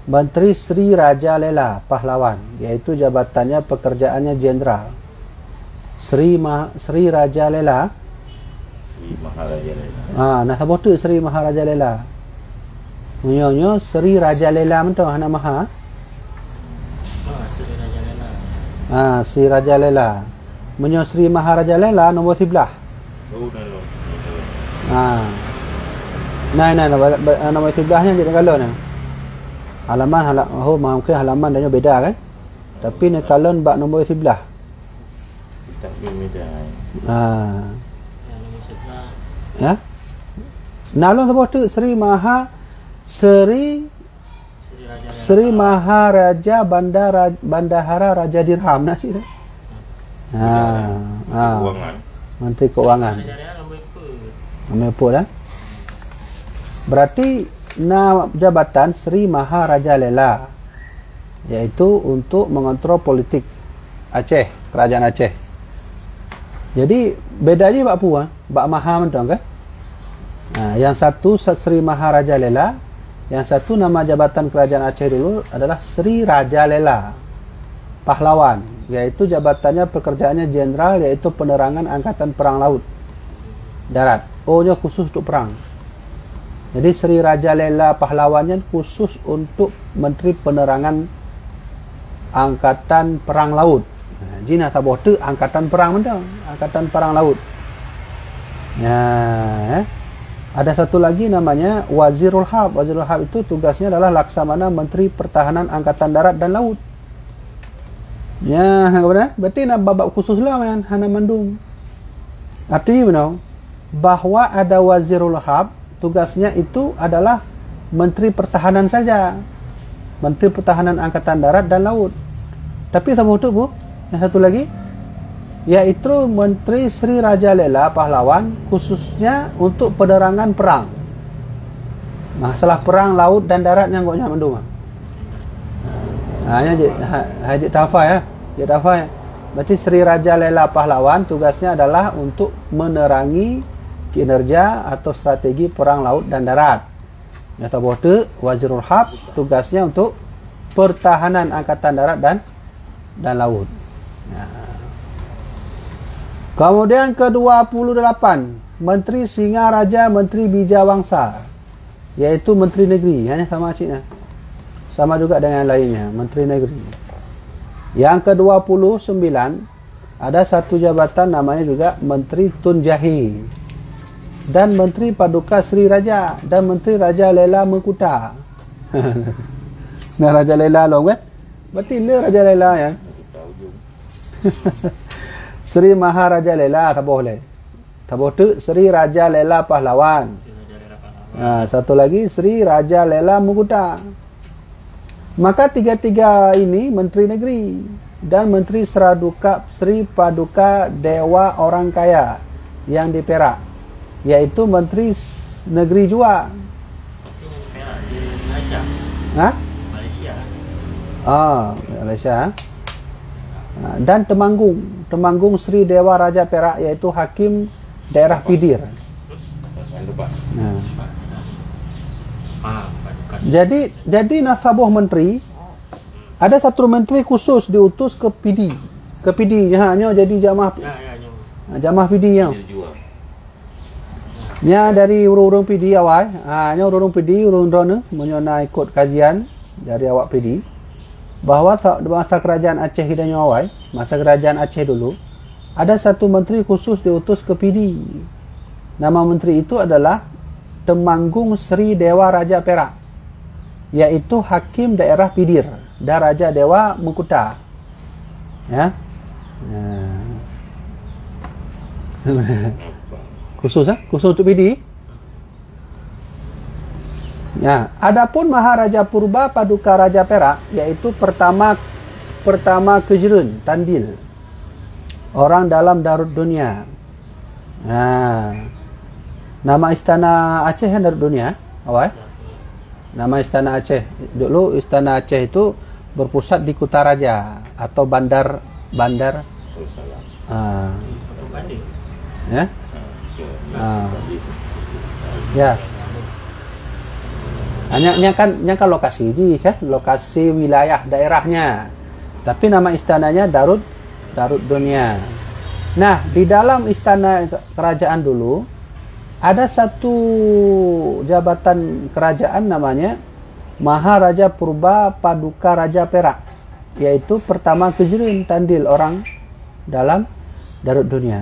Menteri Sri Raja Lela Pahlawan, iaitu jabatannya pekerjaannya jenderal. Sri Raja Lela. Sri Maharaja Lela. Nah sebut tu Sri Maharaja Lela. Munyo Sri Raja Lela mentau hana maha. Sri Raja Lela. Sri Raja Lela. Munyo Sri Maharaja Lela nombor 11. Oh, nalo. Nombor 11-nya jadi kalau ni. Mungkin halaman dia beda kan. Tapi ni kalau bak nombor 11. Tak beda. Nombor 11. Ya. Nalon sebut tu Sri Maharaja Bandahara Raja Dirham nak sih. Keuangan. Menteri Keuangan. Raja Lela nombor Nombor apa dah? Berarti jabatan Sri Maharaja Lela, iaitu untuk mengontrol politik Aceh, kerajaan Aceh. Jadi bedanya bak apa? Bak maha mentang kan? Yang satu Sri Maharaja Lela, yang satu nama jabatan kerajaan Aceh dulu adalah Sri Raja Lela Pahlawan, iaitu jabatannya pekerjaannya jenderal, iaitu penerangan angkatan perang laut darat. Nya khusus untuk perang. Jadi Sri Raja Lela Pahlawannya khusus untuk Menteri Penerangan Angkatan Perang Laut. Jina taboh tu angkatan perang mentang, angkatan perang laut. Ada satu lagi namanya Wazirul Hab. Wazirul Hab itu tugasnya adalah laksamana Menteri Pertahanan Angkatan Darat dan Laut. Kemudian berarti nak babak khusus lah kan, hana mandung. Artinya bahwa ada Wazirul Hab, tugasnya itu adalah Menteri Pertahanan saja, Menteri Pertahanan Angkatan Darat dan Laut. Tapi sama itu bu, yang satu lagi, yaitu Menteri Sri Raja Lela Pahlawan, khususnya untuk penerangan perang. Masalah perang laut dan darat yang goknya mendung. Haji Tafa ya, Haji Tafa ya. Berarti Sri Raja Lela Pahlawan tugasnya adalah untuk menerangi kinerja atau strategi perang laut dan darat. Nyata bote Wazirul Hab tugasnya untuk pertahanan angkatan darat dan laut. Kemudian ke-28, Menteri Singaraja, Menteri Bijawangsa, iaitu Menteri Negeri. Hanya sama ciknya. Sama juga dengan lainnya, Menteri Negeri. Yang ke-29, ada satu jabatan namanya juga Menteri Tun Jahi, dan Menteri Paduka Sri Raja, dan Menteri Raja Lela Mengkuta. Nah, Raja Lela long kan? Berarti le Raja Lela ya. Sri Maharaja Lela tak boleh. Tak boleh. Sri Raja Lela Pahlawan. Satu lagi Sri Raja Lela Mengkuta. Maka tiga-tiga ini Menteri Negeri dan Menteri Sri Paduka Dewa Orang Kaya yang di Perak, yaitu Menteri Negeri juga. Malaysia. Malaysia. Dan Temanggung Sri Dewa Raja Perak, yaitu Hakim Daerah Pidir. Jadi nasabuh menteri, ada satu menteri khusus diutus ke PD. Ke PD hanya jadi jamaah PD nya. Nya dari urung-urung PD awal, nya urung PD urung-urung menyona ikut kajian dari awak PD bahawa masa kerajaan Aceh hidupnya awal, masa kerajaan Aceh dulu, ada satu menteri khusus diutus ke PD. Nama menteri itu adalah Temanggung Sri Dewa Raja Perak, yaitu Hakim Daerah Pidir dan Raja Dewa Mengkuta. Ya. Khusus untuk PD. Ya, adapun Maharaja Purba Paduka Raja Perak, yaitu pertama Kejeren Tandil, orang dalam Darut Dunia. Nama istana Aceh yang Darut Dunia, awal. Nama istana Aceh. Dulu istana Aceh itu berpusat di Kutaraja atau bandar. Ya. Ya. Hanya kan lokasi ji kan, lokasi wilayah daerahnya. Tapi nama istananya Darud Dunia. Nah, di dalam istana kerajaan dulu ada satu jabatan kerajaan namanya Maharaja Purba Paduka Raja Perak, yaitu pertama Kejrin Tandil orang dalam Darud Dunia.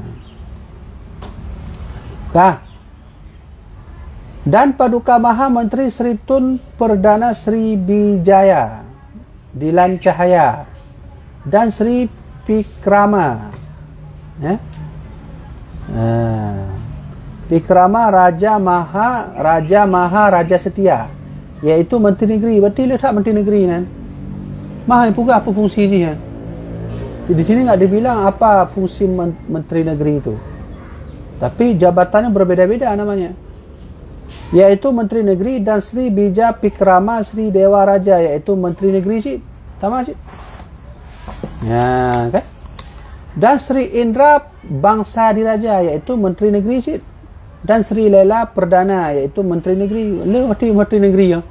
Dan Paduka Maha Menteri Sri Tun Perdana Sri Bijaya Dilan Cahaya dan Sri Pikrama, Pikrama Raja Maha Setia, yaitu Menteri Negeri. Berarti letak Menteri Negeri kan. Maha juga apa fungsi dia kan. Di sini nggak dibilang apa fungsi Menteri Negeri itu, tapi jabatannya berbeda-beda namanya, yaitu Menteri Negeri, dan Sri Bija Pikrama Sri Dewa Raja, yaitu Menteri Negeri sih, sama sih. Ya kan? Dan Sri Indra Bangsa Diraja, yaitu Menteri Negeri sih. Dan Sri Lela Perdana, yaitu Menteri Negeri. Menteri Negeri ya.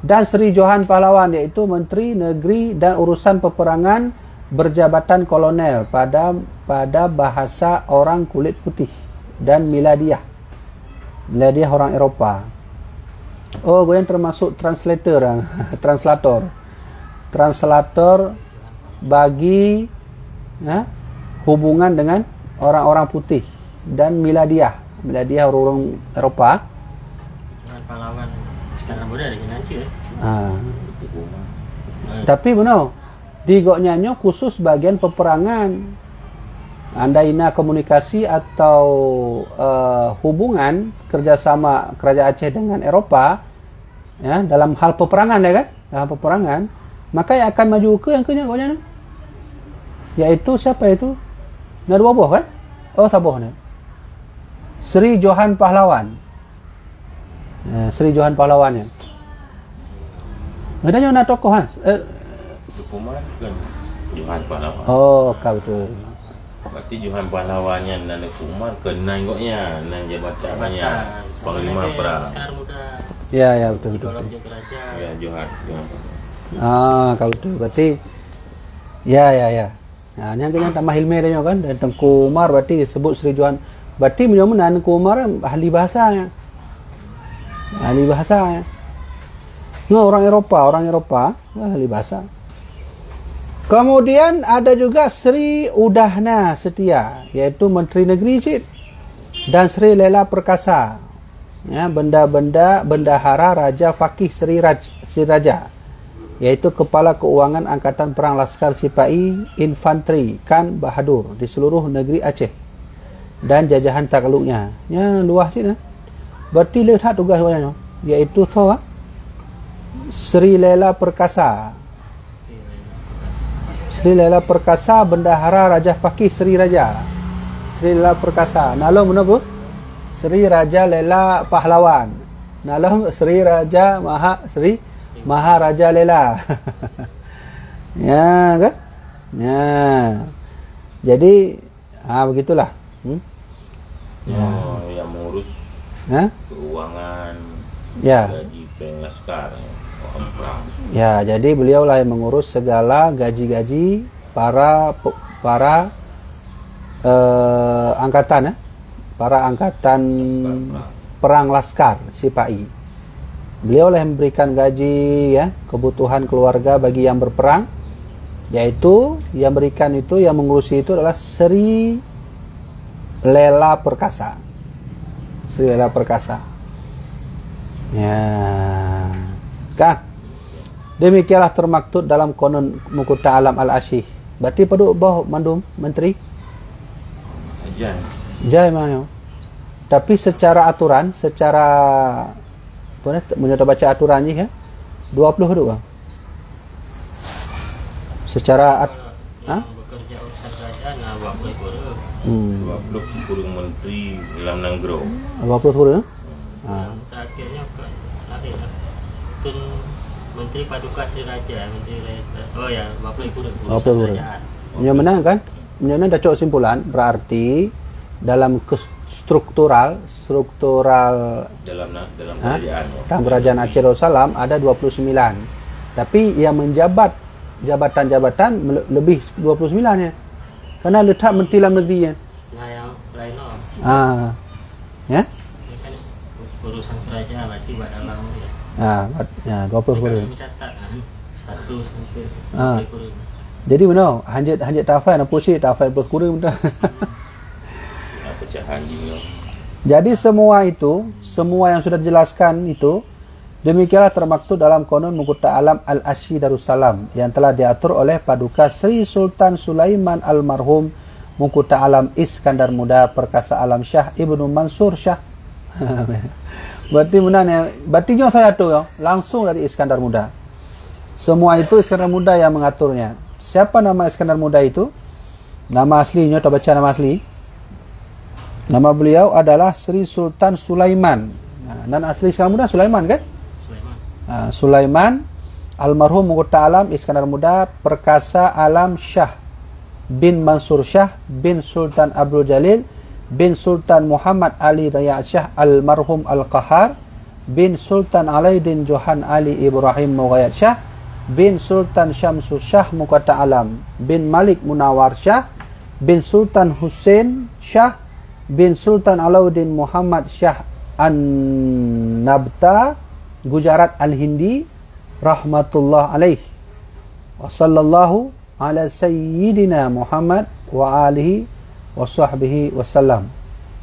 Dan Sri Johan Pahlawan, yaitu Menteri Negeri dan Urusan Peperangan berjabatan kolonel pada bahasa orang kulit putih, dan Miladiah orang Eropah. Oh, gue yang termasuk translator bagi hubungan dengan orang-orang putih, dan Miladiah orang Eropah. Pahlawan sekarang muda ada nanti ya. Tapi benar di Goknyanyo khusus bagian peperangan, andaina komunikasi atau hubungan kerjasama Kerajaan Aceh dengan Eropah ya, dalam hal peperangan ya kan, dalam peperangan, maka yang akan maju ke yang kenyang Goknyanyo, yaitu siapa itu? Dua boh kan? Oh saboh nih. Sri Johan Pahlawan. Sri Johan Pahlawannya. Adanya nak tokoh kan? Kumar kan Johan Pahlawan. Oh, kau betul. Berarti Johan Pahlawannya dan Kumar kena goknya nan jabatannya Panglima Perang. Ya betul. Ya Johan. Kau betul. Berarti ya. Nah, yang kena tambah ilmu dia kan, dan Tengku Umar berarti disebut Sri Johan. Berarti menyoman Tengku Umar ahli bahasanya. Orang Eropah ahli bahasa. Kemudian ada juga Sri Udahna Setia, yaitu Menteri Negeri Cid, dan Sri Lela Perkasa, ya, Bendahara Raja Fakih Sri Raja, yaitu Kepala Keuangan Angkatan Perang Laskar Sipai Infanteri Kan Bahadur di seluruh negeri Aceh dan jajahan takluknya. Ya, luas sih nah. Berarti lihat tugas banyak, yaitu Sri Lela Perkasa. Sri Lela Perkasa Bendahara Raja Fakih Sri Raja. Sri Lela Perkasa. Nalom mana bu? Sri Raja Lela Pahlawan. Nalom Sri Raja Maha Raja Lela. Ya kan? Ya. Jadi begitulah. Yang mengurus keuangan. Ya. Gaji Penglaskar. Ya, jadi beliau lah yang mengurus segala gaji-gaji para angkatan ya, para angkatan perang Laskar Sipai. Beliau lah yang memberikan gaji ya, kebutuhan keluarga bagi yang berperang, yaitu yang berikan itu, yang mengurusi itu adalah Sri Lela Perkasa. Sri Lela Perkasa. Ya. Kan? Demikianlah termaktub dalam Konon Mukuta Alam Al-Asyih. Berarti pada bawah mandum menteri Jai mana? Tapi secara aturan, menyata baca aturannya ya, 20 tu kan? Secara bekerja urusan kerajaan 20 kurung menteri dalam Nanggro. 20 kurung? Terakhirnya Tun Menteri Paduka Sri Raja, oh ya, 20 kurung. Yang menang kan? Yang dah cok simpulan, berarti dalam struktural dalam ha? kerajaan. dalam kerajaan Aceh Darussalam ada 29. Tapi yang menjabat jabatan-jabatan lebih 29-nya. Karena letak Menteri Dalam Negeri kan. Nah yang lain Ya? ini kan urusan kerajaan berarti buat dalam ya. Ya 20 kurun. Mencatat satu sampai Ah. 20 kurun. Jadi mana? Hanjat tafai nak pusing tafai 20 kurun betul. Pecahan juga. Jadi semua yang sudah dijelaskan itu demikianlah termaktub dalam Qanun Muqta Alam Al-Asy Darussalam yang telah diatur oleh Paduka Sri Sultan Sulaiman Almarhum Muqta Alam Iskandar Muda Perkasa Alam Syah Ibnu Mansur Syah. Berarti menanya, berartinya saya tu ya, langsung dari Iskandar Muda. Semua itu Iskandar Muda yang mengaturnya. Siapa nama Iskandar Muda itu? Nama aslinya, kita baca nama asli. Nama beliau adalah Sri Sultan Sulaiman. Dan asli Iskandar Muda Sulaiman kan? Sulaiman Almarhum Muqta Alam Iskandar Muda Perkasa Alam Syah bin Mansur Syah bin Sultan Abdul Jalil bin Sultan Muhammad Ali Raya Syah Almarhum Al-Qahar bin Sultan Alaidin Johan Ali Ibrahim Mughayat Syah bin Sultan Syamsus Syah Muqta Alam bin Malik Munawar Syah bin Sultan Hussein Syah bin Sultan Alauddin Muhammad Syah An-Nabta Gujarat Al-Hindi rahmatullah alaih wa sallallahu ala sayyidina Muhammad wa alihi wa sahbihi wasallam.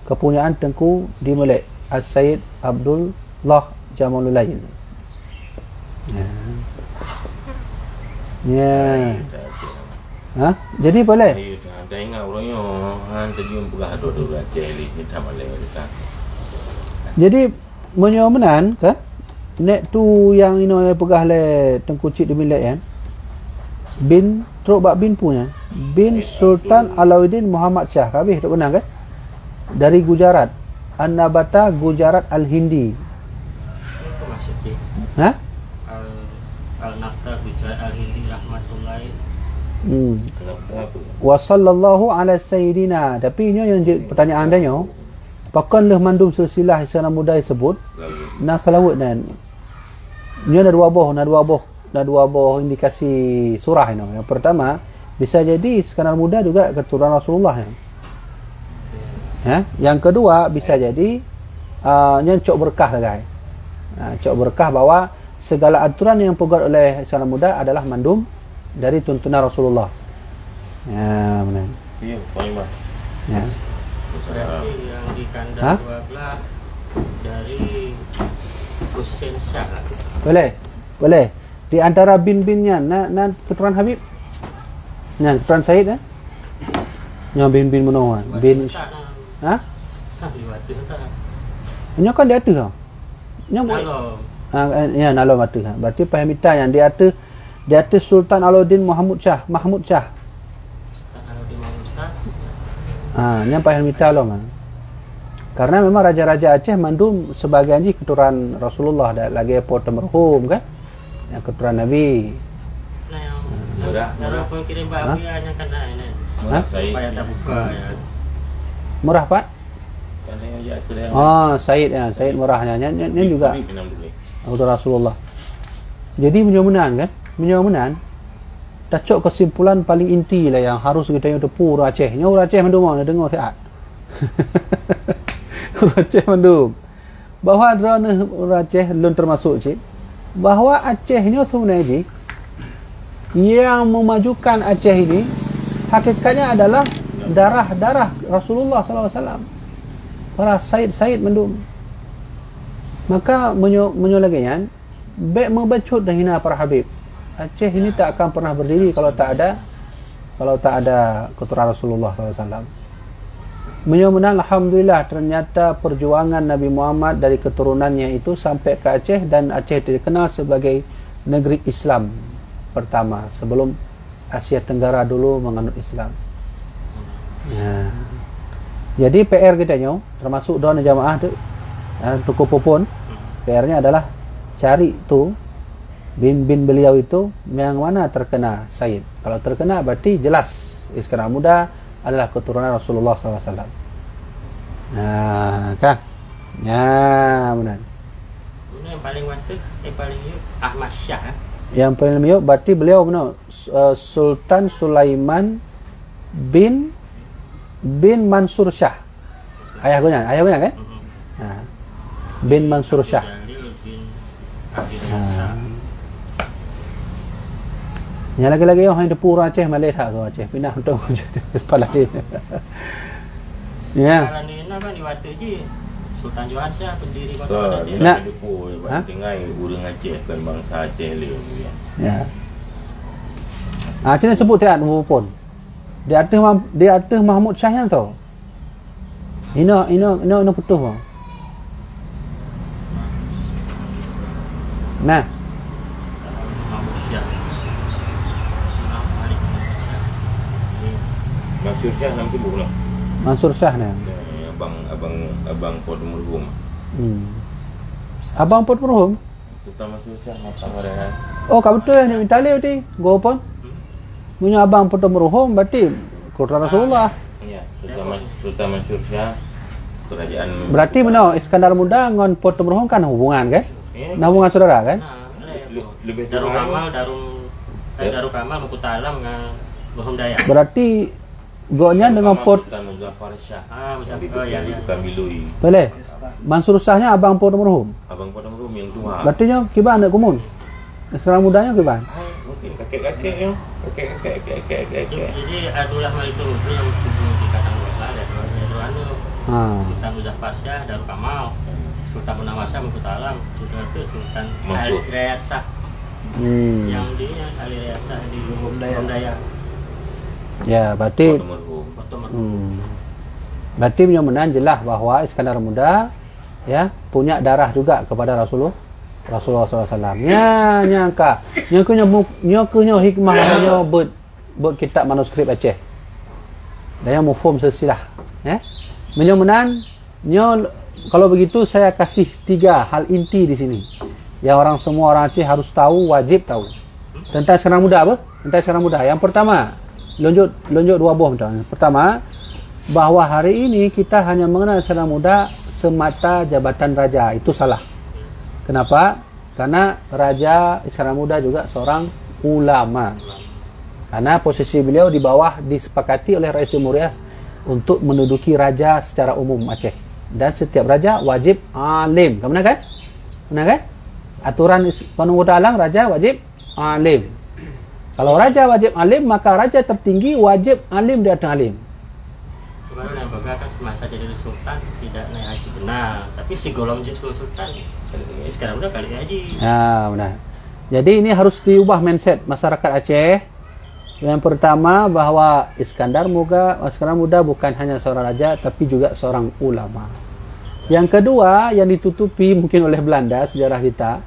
Kepunyaan Tengku Dimulek As-Sayyid Abdullah Jamalulail. Ya. Jadi boleh. Dah ingat orangnya terjun pegah dua-dua Aceh ni tak boleh dekat. Jadi menyomenan kan? Nek tu yang ino yang pegah le Tengku Cik Dimilek kan. Bin teruk bak bin punya. Bin Sultan Alauddin Muhammad Syah. Habis tak benar kan? Dari Gujarat. An-Nabata Gujarat Al-Hindi. Itu maksudnya Ha? Al-Nabta Gujarat Al-Hindi rahmatullahi. Kenapa? Wa sallallahu ala sayyidina. Tapi ini yang pertanyaan dia nyo. Pakan leh mandum silsilah Iskandar Muda sebut. Nah selawat dan ini ada dua buah indikasi surah ini. Yang pertama, bisa jadi Iskandar Muda juga keturunan Rasulullah ya. Yang kedua bisa jadi yang cok berkah lah guys. Cok berkah bahwa segala aturan yang dibuat oleh Iskandar Muda adalah mandum dari tuntunan Rasulullah. Ya, benar. Iya, Pak. Ya. Berarti yang di kandang 12 dari Hussein Syah. Boleh. Di antara bin-binnya na keturunan Habib. Nah, keturunan Said kan? Nya bin Munawar. Bin Sahiwati tak. Nya kan dia ada. Nya ya nalo mata. Berarti pahimita yang dia ada Sultan Alauddin Mahmud Syah. Nya pahimita lo man. Karena memang raja-raja Aceh mandum sebagian ji keturunan Rasulullah dah lagi apa merhum kan? Yang keturunan Nabi. Nah yang darah pun kirim babi hanya kena ini. Supaya tak buka ya. Murah Pak? Said ya, Said murahnya. Nya juga keturunan Rasulullah. Jadi menyomenan dah cok kesimpulan paling inti lah yang harus kita yang tepu orang Aceh. Nya orang Aceh mandum nak dengar sihat. Orang Aceh mandum bahawa orang Aceh belum termasuk cik bahawa Aceh ni sebenarnya yang memajukan Aceh ini hakikatnya adalah darah Rasulullah SAW. Para Said mandum. Maka menyolaginya baik membacut dan hina para Habib. Aceh ini tak akan pernah berdiri kalau tak ada keturunan Rasulullah SAW. Menyomenan alhamdulillah ternyata perjuangan Nabi Muhammad dari keturunannya itu sampai ke Aceh dan Aceh dikenal sebagai negeri Islam pertama sebelum Asia Tenggara dulu menganut Islam. Ya. Jadi PR kita nyo termasuk doa jamaah tu Tuku Popon PR-nya adalah cari tu bin beliau itu yang mana terkena Said. Kalau terkena berarti jelas Iskandar Muda adalah keturunan Rasulullah SAW. Kan? Ya, benar. Ini yang paling mantap, yang paling yuk Ahmad Syah. Yang paling yuk berarti beliau benar Sultan Sulaiman bin Mansur Syah. Ayah gunya kan? Nah, bin Mansur Syah. Yang lagi-lagi yang ada pura Aceh Malay tak kau Aceh pindah untuk kepala dia. Ya. Kalau ni nak kan di waktu je Sultan Johan Syah pendiri kota Nah, Aceh. nak depu tengah urang Aceh kan bangsa Aceh le. Ya. Cina sebut tak pun. Di atas Mahmud Syah yang tu. Ino putus bang. Nah. Mansur Syah nama tu bukan? Mansur Syah ni. Abang Port Merhum. Abang Port Merhum. Sultan Mansur Syah matang orang. Oh, kau betul ni minta le berarti. Go pun. Punya abang Port Merhum berarti keluarga Rasulullah. Ya, Sultan Mansur Syah kerajaan. Berarti benar Iskandar Muda dengan Port Merhum kan hubungan kan? Nah, hubungan saudara kan? Lebih Darul Kamal Mukutalam dengan Merhum Dayak. Berarti gonya dengan Port Muzaffar Syah. Macam ya. Bukan Bilui. boleh. Mansur Syahnya abang Port Merhum. Abang Port Merhum yang tua. Berarti nya kiban anak kumun. Sekarang mudanya kiban. Mungkin kakek-kakeknya. Kakek. Jadi Abdullah Malik itu yang tubuh di Kadang Wala dan Sultan Muzaffar Syah Darul Kamal. Sultan Munawasah Mukutalam. Sultan itu Sultan Ali Riyasah. Yang dia Ali Riyasah di Merhum Dayak. Ya, berarti Port Merhum. berarti benar jelas bahawa Iskandar Muda ya punya darah juga kepada Rasulullah SAW. Ya, nyangka. Nyokunya hikmahnya buat kitab manuskrip Aceh. Dan yang mufhum sesilah. Ya. Menyomenan kalau begitu saya kasih 3 hal inti di sini. Yang semua orang Aceh harus tahu, wajib tahu. Tentang Iskandar Muda apa? Tentang Iskandar Muda. Yang pertama, lonjot 2 buah macam. Pertama, bahawa hari ini kita hanya mengenal Iskandar Muda semata jabatan raja. Itu salah. Kenapa? Karena Raja Iskandar Muda juga seorang ulama. Karena posisi beliau di bawah disepakati oleh Rais Jamhuriah untuk menduduki raja secara umum Aceh. Dan setiap raja wajib alim. Benar kan? Benar kan? Aturan penunggu alam raja wajib alim. Kalau raja wajib alim, maka raja tertinggi wajib alim di atas alim. Baru yang bangga kan semasa jadi sultan tidak naik haji benar, tapi si golong jadi sultan sekarang udah kali haji. Ya, benar. Jadi ini harus diubah mindset masyarakat Aceh. Yang pertama bahawa Iskandar Muda bukan hanya seorang raja tapi juga seorang ulama. Yang kedua yang ditutupi mungkin oleh Belanda sejarah kita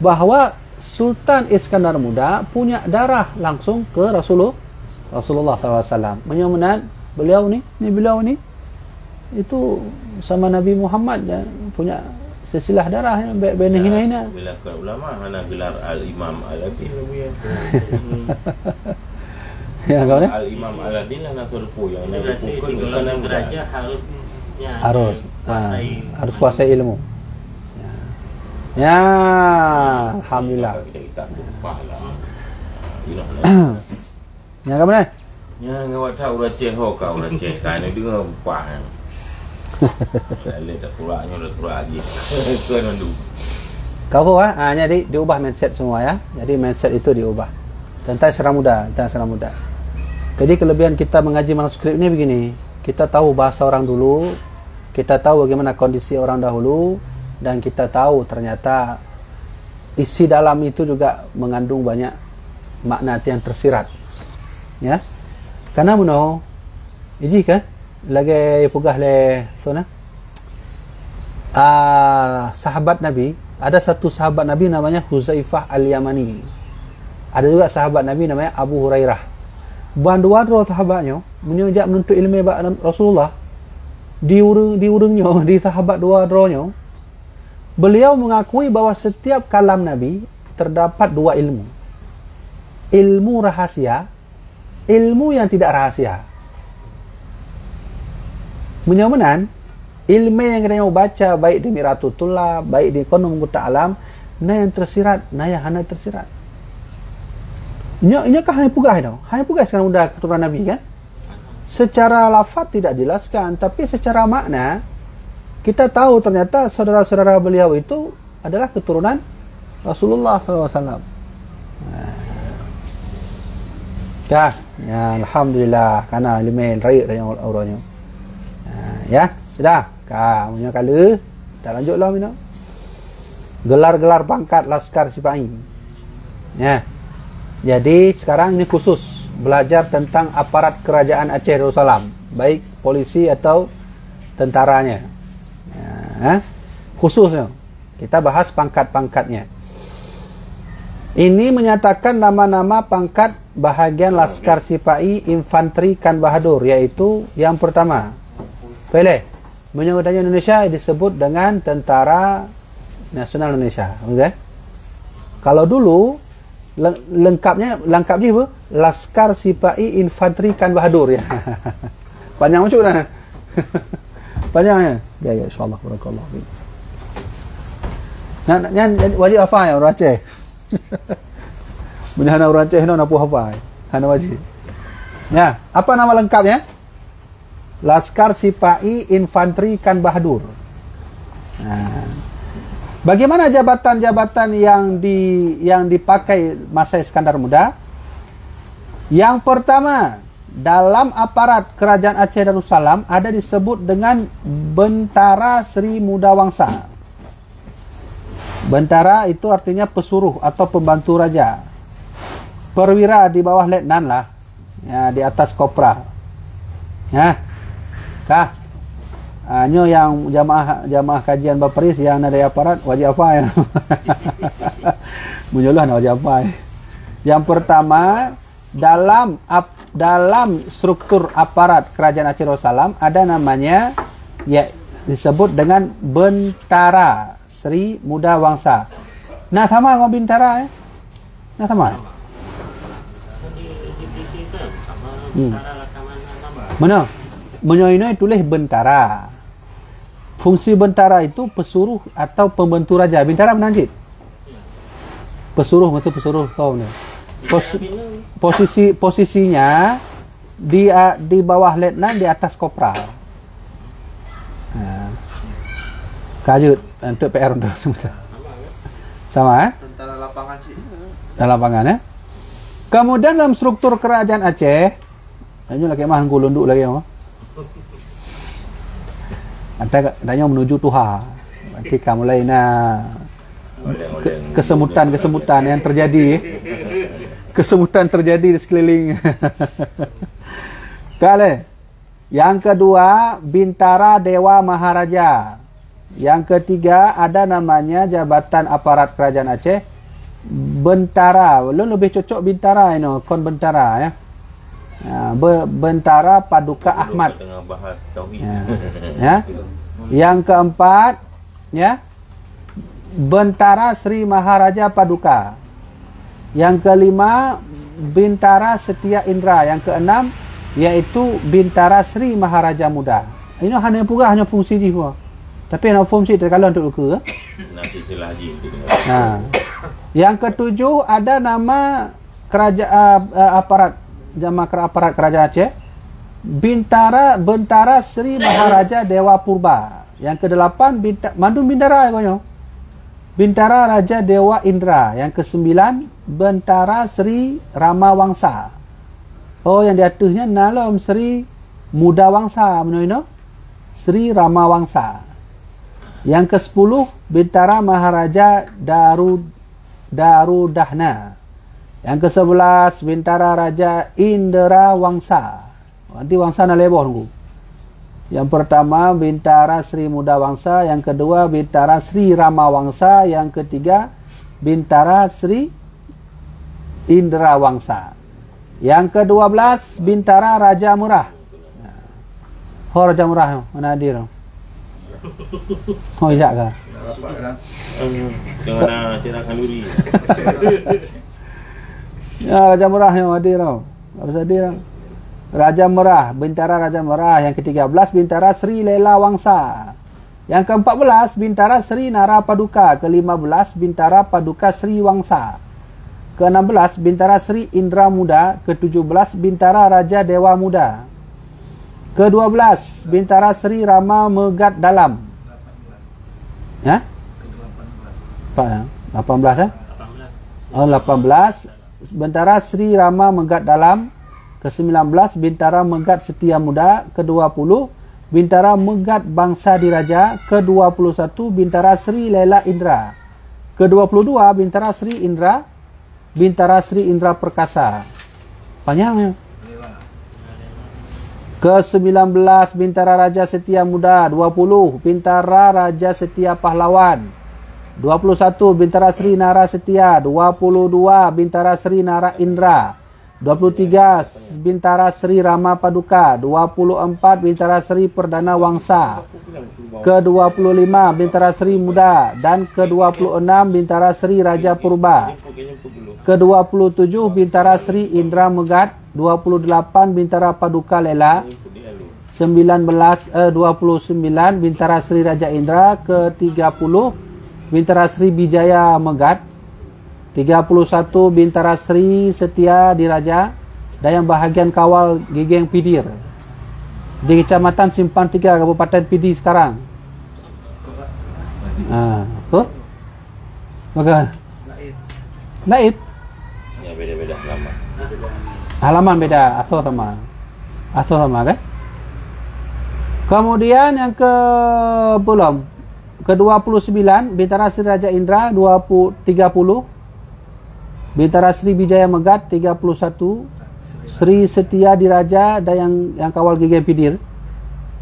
bahawa Sultan Iskandar Muda punya darah langsung ke Rasulullah SAW. Menyomenan beliau ni itu sama Nabi Muhammad ya, punya silsilah darah yang benih hina. Bila ke ulama hana gelar Al-Imam Al-Adin Ya kau ni? Al-Imam Al-Adin lah nasurku yang berarti si golongan raja harus kuasai ilmu. Ya, alhamdulillah. Kita lupa lah. Ya kamu ni? Ya, ngawat tahu Aceh kau Aceh kan dia lupa. Lalu tak turaknya dah turak lagi. Kau nandu. Kau jadi diubah mindset semua ya. Jadi mindset itu diubah. Tentang Iskandar Muda. Jadi kelebihan kita mengaji manuskrip ini begini. Kita tahu bahasa orang dulu, kita tahu bagaimana kondisi orang dahulu, dan kita tahu ternyata isi dalam itu juga mengandung banyak makna yang tersirat. Ya. Karena benar, ini kan lagi pugah le sana. Sahabat Nabi, ada satu sahabat Nabi namanya Huzaifah Al-Yamani. Ada juga sahabat Nabi namanya Abu Hurairah. Dua sahabatnya menuntut ilmu Rasulullah. Di urungnya, di sahabat dua-duanya, beliau mengakui bahawa setiap kalam Nabi terdapat 2 ilmu. Ilmu rahasia, ilmu yang tidak rahasia. Menyomenan, ilmu yang kita mau baca baik di Miratul Tulab, baik di Qanun Muta'alam, na yang tersirat, na yang hana tersirat. Ini kan hanya pugah itu. Hanya pugah sekarang udah keturunan Nabi kan? Secara lafaz tidak jelaskan, tapi secara makna kita tahu ternyata saudara-saudara beliau itu adalah keturunan Rasulullah SAW. Ya, alhamdulillah karena limel raik yang auranya. Ya, sudah. Punya kala dah lanjutlah minum. Gelar-gelar pangkat Laskar Sipahi. Ya. Jadi sekarang ini khusus belajar tentang aparat kerajaan Aceh Darussalam, baik polisi atau tentaranya. Ya. Khususnya kita bahas pangkat-pangkatnya. Ini menyatakan nama-nama pangkat bahagian Laskar Sipahi Infanteri Kan Bahadur, yaitu yang pertama. Boleh. Menyertai Indonesia disebut dengan Tentara Nasional Indonesia. Okay? Kalau dulu lengkapnya apa? Laskar Sipahi Infanteri Kan Bahadur ya. Panjang macam dah. Panjangnya. Ya insyaallah barakallah. Nah, wajib hafal ya orang Aceh. Benar orang Aceh nak apa hafal. Hana wajib. Ya, apa nama lengkapnya? Laskar Sipahi Infanteri Kan Bahadur. Nah, bagaimana jabatan-jabatan yang dipakai masa Iskandar Muda? Yang pertama, dalam aparat kerajaan Aceh Darussalam ada disebut dengan Bentara Sri Muda Wangsa. Bentara itu artinya pesuruh atau pembantu raja. Perwira di bawah letnan lah. Ya, di atas kopra. Ya. Hanya yang jamaah kajian Baperis yang ada aparat wajib apa ya? Munyolah wajib apa? Yang pertama, dalam struktur aparat kerajaan Aceh Darussalam ada namanya ya disebut dengan Bentara Sri Muda Wangsa. Nah sama dengan Bintara ya? Nah sama. Mana? Menyoinoi tulis Bentara. Fungsi Bentara itu pesuruh atau pembantu raja. Bintara menanjit. Pesuruh itu pesuruh tahu ni. Posisinya di bawah letnan, di atas kopral. Kajut untuk PR untuk sama tentara lapangan sih. Dalam lapangan ya. Kemudian dalam struktur kerajaan Aceh, ini lagi mah ngulunduk lagi ya. Tanya menuju Tuhan. Nanti kamu lain kesemutan yang terjadi. Kesemutan terjadi di sekeliling. Kale. Yang kedua, Bintara Dewa Maharaja. Yang ketiga, ada namanya jabatan aparat kerajaan Aceh, Bentara. Lebih cocok Bintara ini, kon Bentara ya. Bentara Paduka Ahmad. Ya. Yang keempat, ya, Bentara Sri Maharaja Paduka. Yang kelima, Bintara Setia Indra. Yang keenam, yaitu Bintara Sri Maharaja Muda. Ini hanya pura hanya fungsi dia. Tapi nak fungsi terkalau untuk luka. Nanti sila haji. Yang ketujuh, ada nama kerajaan aparat aparat kerajaan Aceh, Bentara Sri Maharaja Dewa Purba. Yang kedelapan, Mandun Bintara konyo. Bintara Raja Dewa Indra. Yang kesembilan, Bentara Sri Rama Wangsa. Oh, yang di atasnya Nalom Sri Muda Wangsa, menurut Sri Rama Wangsa. Yang ke-10, Bintara Maharaja Darudahna. Yang ke-11, Bintara Raja Indra Wangsa. Nanti Wangsa nak leboh tunggu. Yang pertama, Bintara Sri Muda Wangsa. Yang kedua, Bintara Sri Rama Wangsa. Yang ketiga, Bintara Sri Indra Wangsa. Yang ke-12, Bintara Raja Murah. Oh, Raja Murah mana hadir? Oh, iya kah? Jangan cerah kalori. Ya, Raja Murah yang hadir. Harus hadir. Raja Merah, Bintara Raja Merah. Yang ke-13, Bintara Sri Lela Wangsa. Yang ke-14 Bintara Sri Nara Paduka. Ke-15 Bintara Paduka Sri Wangsa. Ke-16 Bintara Sri Indra Muda. Ke-17 Bintara Raja Dewa Muda. Ke-12 Bintara Sri Rama Megat Dalam. Ya? Ke-18. 18 ya? 18 Bintara Sri Rama Megat Dalam. Ke-19 Bintara Megat Setia Muda. Ke-20 Bintara Megat Bangsa Diraja. Ke-21 Bintara Sri Lela Indra. Ke-22 Bintara Sri Indra. Bintara Sri Indra Perkasa. Panjangnya. Ke-19 Bintara Raja Setia Muda. 20 Bintara Raja Setia Pahlawan. 21 Bintara Sri Nara Setia. 22 Bintara Sri Nara Indra. 23 Bintara Sri Rama Paduka. 24 Bintara Sri Perdana Wangsa. Ke-25 Bintara Sri Muda. Dan ke-26 Bintara Sri Raja Purba. Ke-27 Bintara Sri Indra Megat. 28 Bintara Paduka Lela. 29 Bintara Sri Raja Indra. Ke-30 Bintara Sri Bijaya Megat. 31 Bintara Sri Setia Diraja. Dan yang bahagian kawal Gigeng Pidir di Kecamatan Simpang 3 Kabupaten Pidi sekarang. Maka Naid. Ya beda-beda halaman. Halaman beda, asal sama. Asal sama kan? Kemudian yang ke-29 Bintara Sri Raja Indra. 30 Bintara Sri Bijaya Megat. 31 Sri Setia Diraja dan yang kawal Gigeng Pidir.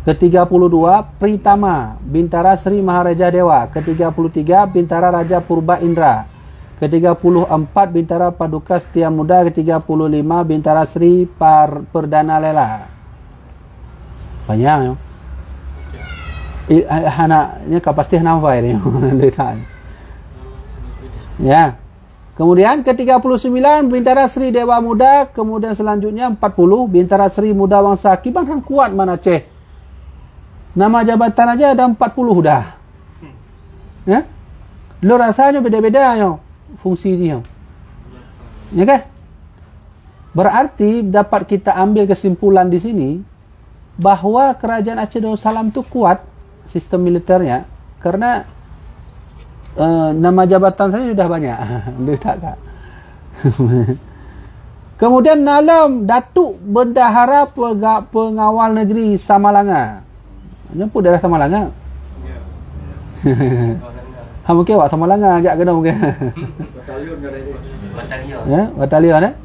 Ke-32 Pritama Bintara Sri Maharaja Dewa. Ke-33 Bintara Raja Purba Indra. Ke-34 Bintara Paduka Setia Muda. Ke-35 Bintara Sri Perdana Lela. Banyak anaknya pasti nafai ni. Ya. Kemudian ke-39 Bintara Sri Dewa Muda. Kemudian selanjutnya 40 Bintara Sri Muda Wangsa. Kibaran kuat mana Aceh. Nama jabatan aja ada 40 dah. Ya? Lo rasanya beda-beda yo fungsi dia. Ya kan? Berarti dapat kita ambil kesimpulan di sini bahwa kerajaan Aceh Darussalam itu kuat sistem militernya karena nama jabatan saya sudah banyak. Tak kak. Kemudian Nalam Datuk Bendahara Pengawal Negeri Samalanga. Nyemput daerah Samalanga. Mungkin awak Samalanga agak kena mungkin. Batalion.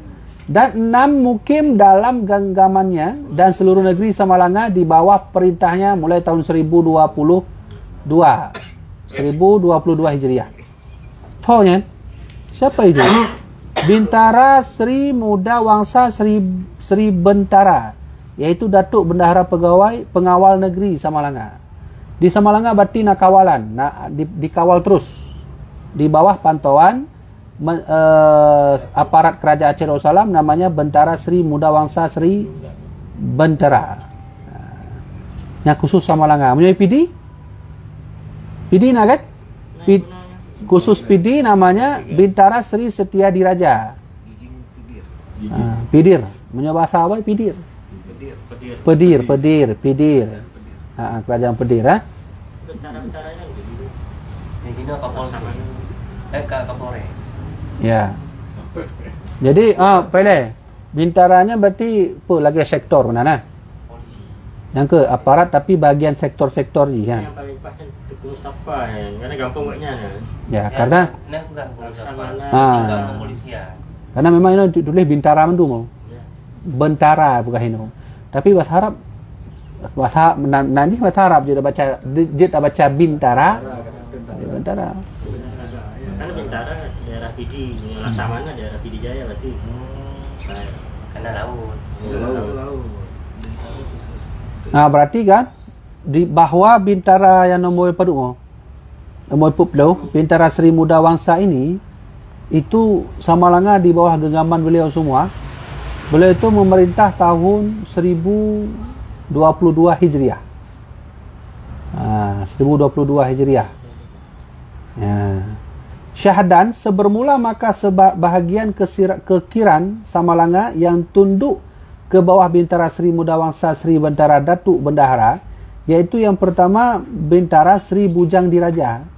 Dan 6 mukim dalam genggamannya dan seluruh negeri Samalanga di bawah perintahnya mulai tahun 1022 Hijriah. Tahu kan? Siapa itu? Bintara Sri Muda Wangsa Sri Bentara, yaitu Datuk Bendahara Pengawal Negeri Samalanga. Di Samalanga berarti nak kawalan, dikawal terus di bawah pantauan aparat kerajaan Aceh Darussalam, namanya Bentara Sri Muda Wangsa Sri Bentara. Yang khusus Samalanga. Punya PD nak kan? Khusus PD namanya Bintara Sri Setia Diraja. Pidir. Punya bahasa apa? Pidir. Pedir. Kerajaan Pedir. Bentara-bentaranya di sini Kapolres. Kapolres. Ya. Jadi Pele, bintaranya berarti apa lagi sektor mana nah? Polisi. Yang ke aparat tapi bagian sektor-sektor ni kan. yang paling pas kan Tukul Mustafa kan. Karena gampang buatnya kan. Ya, karena Kepolisian. karena memang ini tulis bintara mendu mau. Bentara bukan ini. Tapi bahasa Arab nanti bahasa Arab dia baca bintara. Bintara. Karena Bintara daerah PD, Laksamana daerah PD Jaya berarti. Karena laut. Nah, berarti kan di bahwa bintara yang nombor padu nombor puplo Bintara Sri Muda Wangsa ini itu Samalanga di bawah genggaman beliau semua. Beliau itu memerintah tahun 1022 Hijriah. 1022 Hijriah. Ya. Syahdan sebermula maka bahagian kekiran Samalanga yang tunduk ke bawah Bintara Sri Muda Wangsa Sri Bentara Datuk Bendahara, iaitu yang pertama Bintara Sri Bujang Diraja,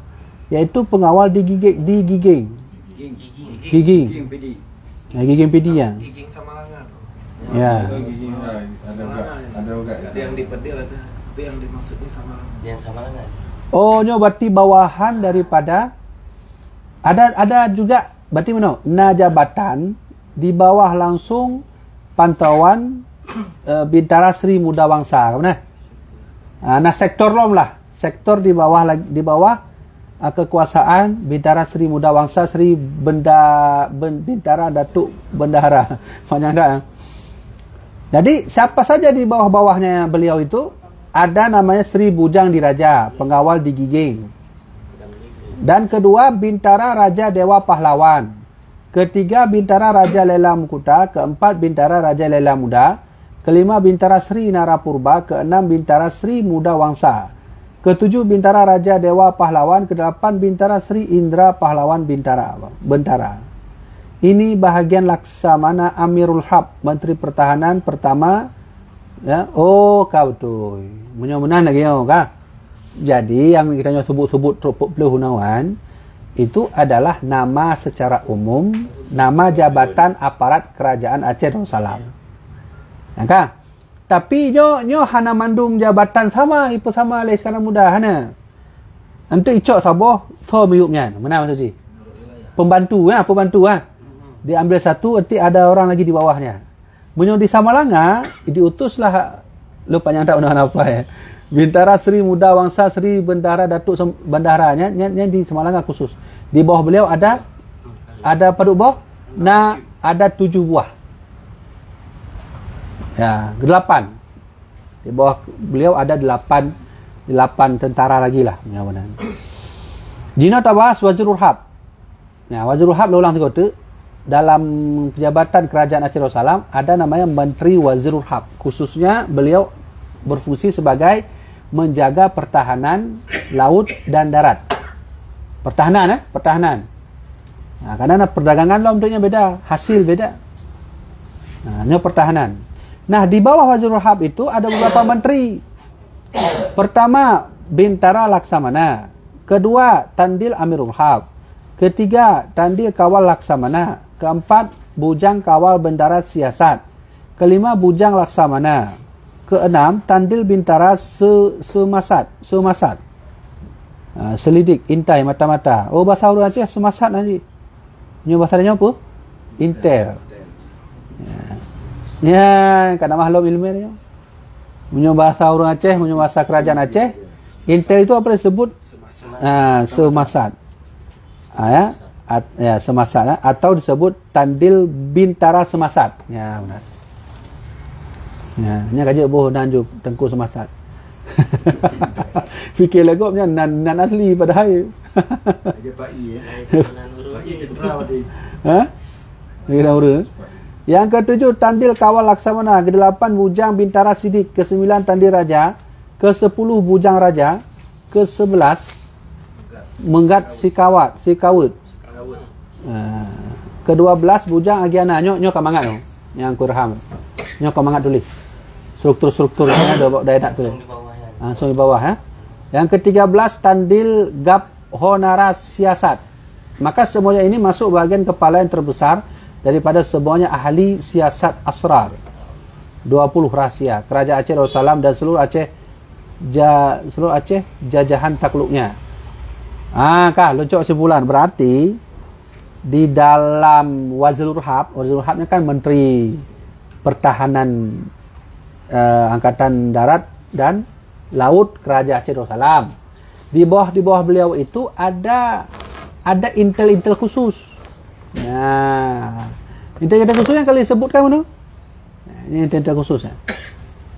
iaitu pengawal di Giging. Giging PD ya. Giging Samalanga tu. Ya. Ada yang di Pedil ada, tapi yang dimaksud ni Samalanga. Yang Samalanga. Oh, nyo berarti bawahan daripada ada juga berarti mana? Jabatan di bawah langsung pantauan Bintara Sri Muda Wangsa, mana? Nah, sektor lom lah. Sektor di bawah kekuasaan Bintara Sri Muda Wangsa Sri Bintara Datuk Bendahara. Panjang dah. Jadi siapa saja di bawah-bawahnya beliau itu ada namanya Sri Bujang Diraja, pengawal di Giging. Dan kedua Bintara Raja Dewa Pahlawan. Ketiga Bintara Raja Lela Mukuta. Keempat Bintara Raja Lela Muda. Kelima Bintara Sri Narapurba. Keenam Bintara Sri Muda Wangsa. Ketujuh Bintara Raja Dewa Pahlawan. Kedelapan Bintara Sri Indra Pahlawan Bentara. Ini bahagian Laksamana Amirul Hab, Menteri Pertahanan pertama. Ya, oh kau tu. Mudah-mudahan lagi kah? Jadi yang kita sebut-sebut Tropok Pelu Hunawan itu adalah nama secara umum, nama jabatan aparat kerajaan Aceh Darussalam. Ya kah? Tapi nyo hana mandung jabatan sama, ipu sama le sekarang mudah hana. Nanti icok saboh tho miyupnya. Mana maksud si? Pembantu Diambil satu, nanti ada orang lagi di bawahnya. Menyo di Samalanga diutuslah lupa yang tak apa ya. Bintara Sri Muda Wangsa Sri Bendahara Datuk Bendaharanya di Samalanga khusus. Di bawah beliau ada paduk bawah. Nah, ada 7 buah. Ya, 8. Di bawah beliau ada 8 tentara lagi lah. Mudah-mudahan. Jina tabas Wazirul Hab. Ya, Wazirul Hab ulang tiga tu. Dalam jabatan kerajaan Aceh Darussalam ada namanya Menteri Wazirul Hab. Khususnya beliau berfungsi sebagai menjaga pertahanan laut dan darat. Pertahanan. Nah, karena perdagangan lah bentuknya beda, hasil beda. Nah, ini pertahanan. Nah, di bawah Wazirul Hab itu ada beberapa menteri. Pertama, Bintara Laksamana. Kedua, Tandil Amirul Hab. Ketiga, Tandil Kawal Laksamana. Keempat, Bujang Kawal Bendara Siasat. Kelima, Bujang Laksamana. Keenam, Tandil Bintara Semasat. Selidik, intai, mata-mata. Oh, bahasa orang Aceh Semasat nanti. Ini bahasanya apa? Intel. Ya, kadang makhluk ilmiah. Punya bahasa orang Aceh, punya bahasa kerajaan Aceh. Intel itu apa disebut? Semasat. Semasat atau disebut Tandil Bintara Semasat. Ya, benar. Ya, ini kaji boh nanjuk Tengku Semasat. Fikir lagu punya nan asli padahal. Dia Pak I Pak I cedera tadi. Yang ketujuh Tandil Kawal Laksamana. Kedelapan Bujang Bintara Sidik. Kesembilan Tandil Raja. Ke-10 Bujang Raja. Ke-11 Menggat Sikawut. Ke-12 Bujang Agiana. Nyo kamangat no. Yang kurham. Nyo kamangat tulis. Struktur-struktur ada daya nak tulis. Langsung di bawah ya. Yang ke-13 Tandil Gap Honara Siasat. Maka semuanya ini masuk bahagian kepala yang terbesar daripada semuanya ahli siasat asrar. 20 rahsia Kerajaan Aceh Darussalam dan seluruh Aceh jajahan takluknya. Luncuk sebulan berarti di dalam Wazirul Hab ni kan Menteri Pertahanan Angkatan Darat dan Laut Kerajaan Aceh Darussalam. Di bawah beliau itu ada intel khusus. Nah, intel khusus yang kali sebutkan mana? Ini intel khusus ya.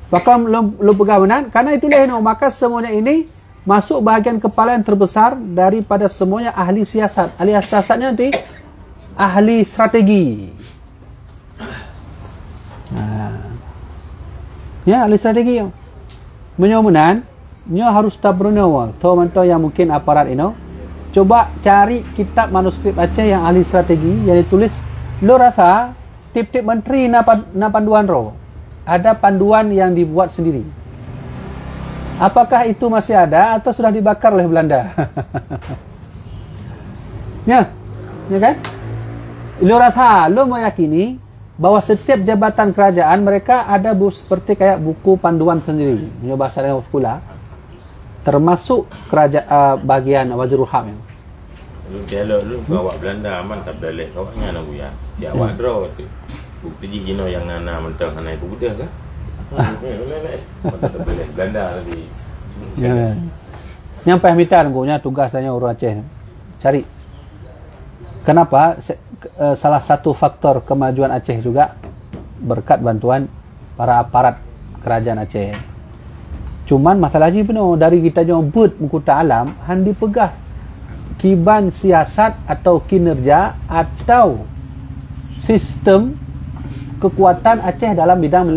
Bahkan lu pegangan karena itulah maka semuanya ini masuk bahagian kepala yang terbesar daripada semuanya ahli siasat. Ahli siasatnya nanti ahli strategi. Ya, ahli strategi. Mudah-mudahan nyo harus tabruno. So manto yang mungkin aparat coba cari kitab manuskrip Aceh yang ahli strategi yang ditulis. Lo rasa tip-tip menteri na panduan ada panduan yang dibuat sendiri. Apakah itu masih ada atau sudah dibakar oleh Belanda? Ya kan? Lo rasa, lo meyakini bahwa setiap jabatan kerajaan mereka ada seperti kayak buku panduan sendiri. Ini bahasa dalam sekolah. Termasuk kerajaan bagian Wazirul Ham. Lu dialog lu bawa Belanda aman tak balik kawaknya nak buya. Si awak draw tu. Bukti jino yang nana mentang hanai budak ke? Tak balik Belanda lagi. Ya. Yang pahamitan gunya tugasnya orang Aceh. Cari. Kenapa? Salah satu faktor kemajuan Aceh juga berkat bantuan para aparat kerajaan Aceh. Cuman masalahnya benar dari kita jemput muka ta'alam han dipegah kiban siasat atau kinerja atau sistem kekuatan Aceh dalam bidang